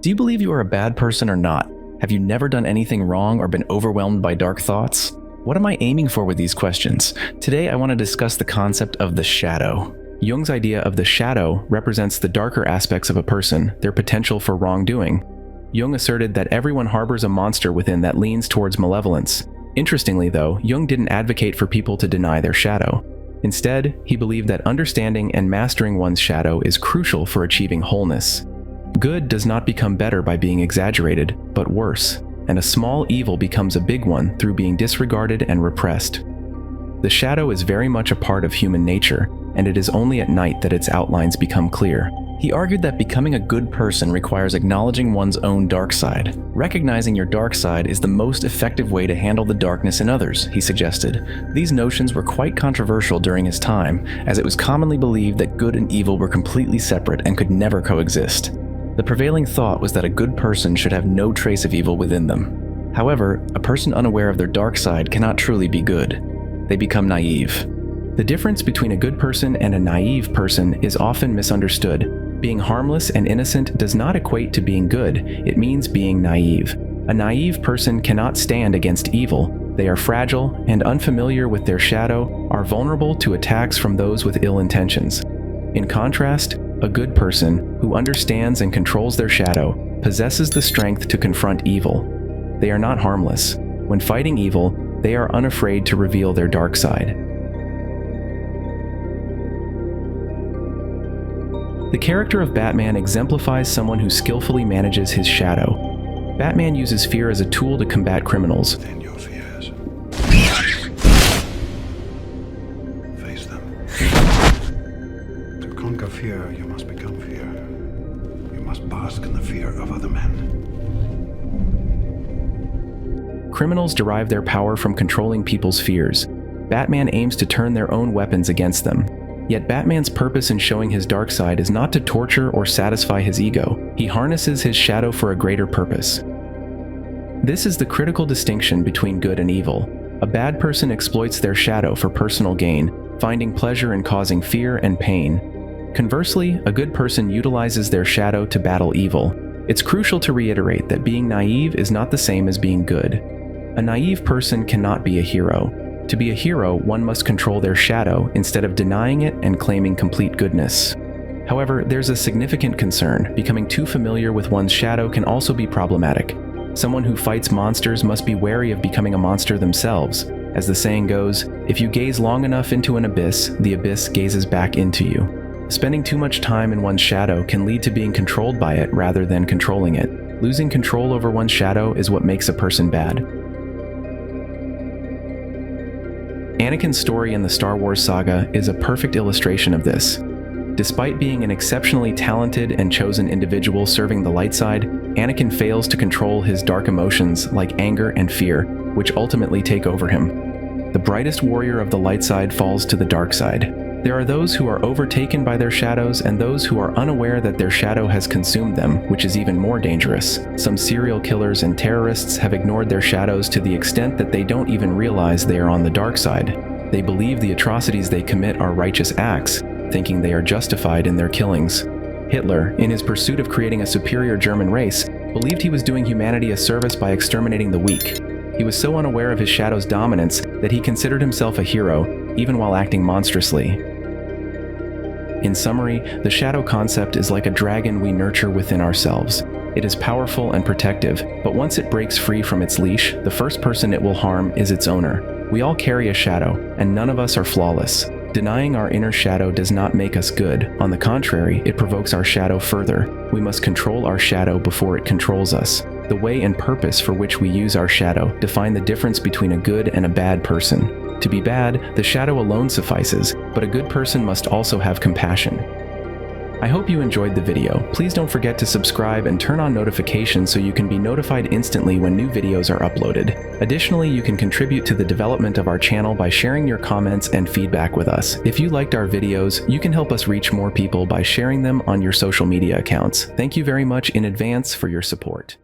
Do you believe you are a bad person or not? Have you never done anything wrong or been overwhelmed by dark thoughts? What am I aiming for with these questions? Today I want to discuss the concept of the shadow. Jung's idea of the shadow represents the darker aspects of a person, their potential for wrongdoing. Jung asserted that everyone harbors a monster within that leans towards malevolence. Interestingly though, Jung didn't advocate for people to deny their shadow. Instead, he believed that understanding and mastering one's shadow is crucial for achieving wholeness. Good does not become better by being exaggerated, but worse, and a small evil becomes a big one through being disregarded and repressed. The shadow is very much a part of human nature, and it is only at night that its outlines become clear. He argued that becoming a good person requires acknowledging one's own dark side. Recognizing your dark side is the most effective way to handle the darkness in others, he suggested. These notions were quite controversial during his time, as it was commonly believed that good and evil were completely separate and could never coexist. The prevailing thought was that a good person should have no trace of evil within them. However, a person unaware of their dark side cannot truly be good. They become naive. The difference between a good person and a naive person is often misunderstood. Being harmless and innocent does not equate to being good, it means being naive. A naive person cannot stand against evil. They are fragile and unfamiliar with their shadow, are vulnerable to attacks from those with ill intentions. In contrast, a good person, who understands and controls their shadow, possesses the strength to confront evil. They are not harmless. When fighting evil, they are unafraid to reveal their dark side. The character of Batman exemplifies someone who skillfully manages his shadow. Batman uses fear as a tool to combat criminals. And your fears. Face them. To conquer fear, you must become fear. You must bask in the fear of other men. Criminals derive their power from controlling people's fears. Batman aims to turn their own weapons against them. Yet Batman's purpose in showing his dark side is not to torture or satisfy his ego. He harnesses his shadow for a greater purpose. This is the critical distinction between good and evil. A bad person exploits their shadow for personal gain, finding pleasure in causing fear and pain. Conversely, a good person utilizes their shadow to battle evil. It's crucial to reiterate that being naive is not the same as being good. A naive person cannot be a hero. To be a hero, one must control their shadow instead of denying it and claiming complete goodness. However, there's a significant concern. Becoming too familiar with one's shadow can also be problematic. Someone who fights monsters must be wary of becoming a monster themselves. As the saying goes, if you gaze long enough into an abyss, the abyss gazes back into you. Spending too much time in one's shadow can lead to being controlled by it rather than controlling it. Losing control over one's shadow is what makes a person bad. Anakin's story in the Star Wars saga is a perfect illustration of this. Despite being an exceptionally talented and chosen individual serving the light side, Anakin fails to control his dark emotions like anger and fear, which ultimately take over him. The brightest warrior of the light side falls to the dark side. There are those who are overtaken by their shadows and those who are unaware that their shadow has consumed them, which is even more dangerous. Some serial killers and terrorists have ignored their shadows to the extent that they don't even realize they are on the dark side. They believe the atrocities they commit are righteous acts, thinking they are justified in their killings. Hitler, in his pursuit of creating a superior German race, believed he was doing humanity a service by exterminating the weak. He was so unaware of his shadow's dominance that he considered himself a hero, even while acting monstrously. In summary, the shadow concept is like a dragon we nurture within ourselves. It is powerful and protective, but once it breaks free from its leash, the first person it will harm is its owner. We all carry a shadow, and none of us are flawless. Denying our inner shadow does not make us good. On the contrary, it provokes our shadow further. We must control our shadow before it controls us. The way and purpose for which we use our shadow define the difference between a good and a bad person. To be bad, the shadow alone suffices, but a good person must also have compassion. I hope you enjoyed the video. Please don't forget to subscribe and turn on notifications so you can be notified instantly when new videos are uploaded. Additionally, you can contribute to the development of our channel by sharing your comments and feedback with us. If you liked our videos, you can help us reach more people by sharing them on your social media accounts. Thank you very much in advance for your support.